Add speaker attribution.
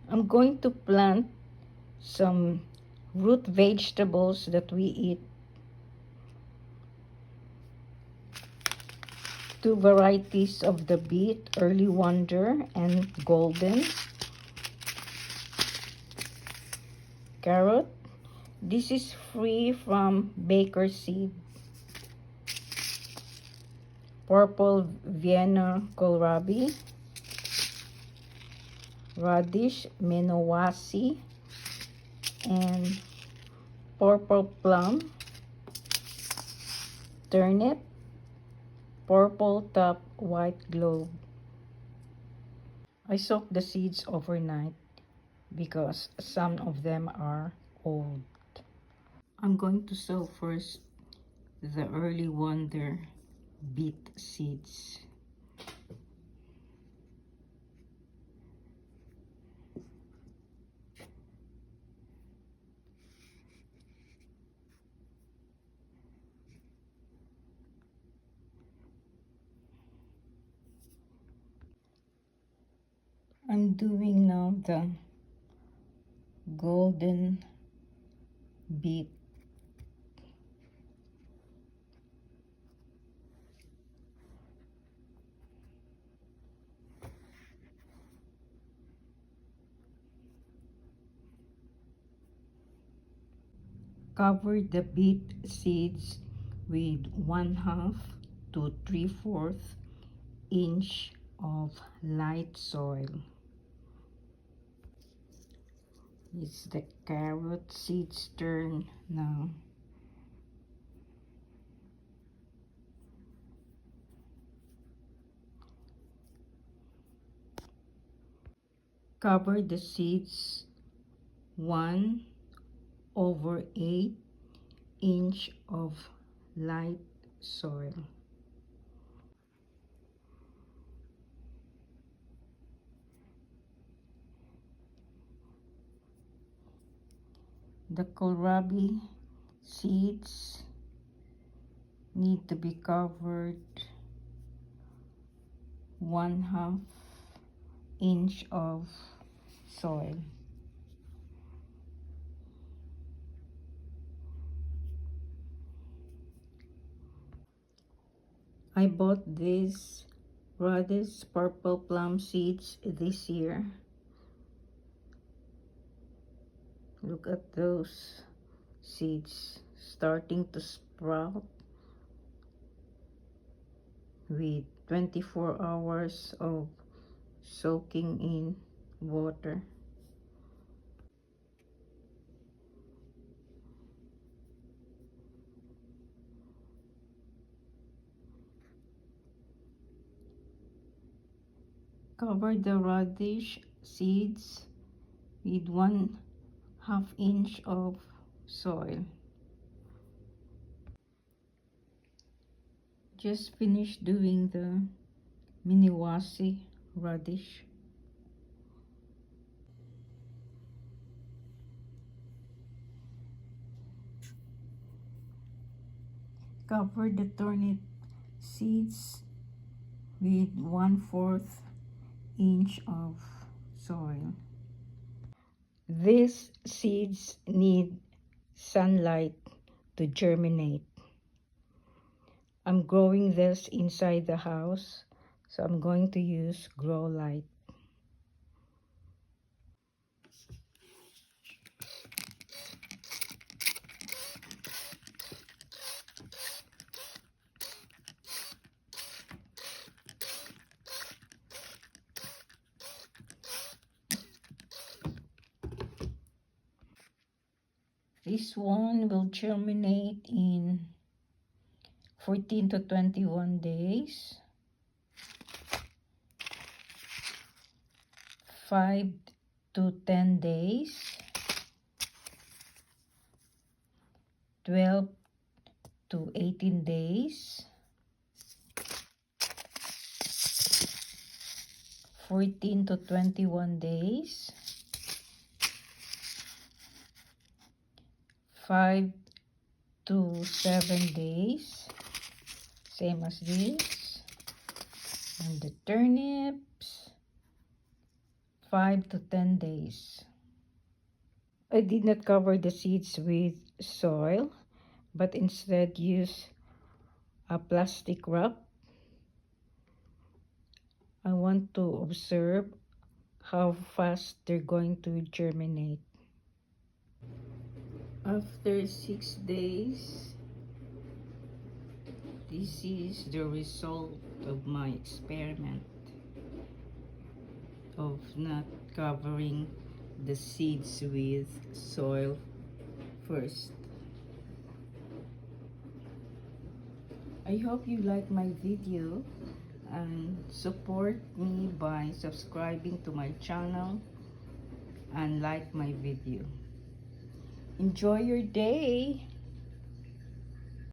Speaker 1: I'm going to plant some root vegetables that we eat. Two varieties of the beet, Early Wonder and Golden. Carrot. This is free from baker seed. Purple Vienna kohlrabi. Radish Menowasi. And purple plum. Turnip. Purple top white globe. I soaked the seeds overnight because some of them are old. I'm going to sow first the Early Wonder beet seeds. I'm doing now the golden beet. Cover the beet seeds with 1/2 to 3/4 inch of light soil. It's the carrot seeds turn now. Cover the seeds 1/8 inch of light soil. The kohlrabi seeds need to be covered 1/2 inch of soil. I bought these Radish purple plum seeds this year. Look at those seeds starting to sprout with 24 hours of soaking in water. Cover the radish seeds with 1/2 inch of soil. Just finished doing the Menowasi radish. Cover the turnip seeds with 1/4 inch of soil. These seeds need sunlight to germinate. I'm growing this inside the house, so I'm going to use grow light. This one will germinate in 14 to 21 days. 5 to 10 days. 12 to 18 days. 14 to 21 days. 5 to 7 days, same as this. And the turnips, 5 to 10 days. I did not cover the seeds with soil, but instead use a plastic wrap. I want to observe how fast they're going to germinate. After 6 days, this is the result of my experiment of not covering the seeds with soil first. I hope you like my video and support me by subscribing to my channel and like my video. Enjoy your day.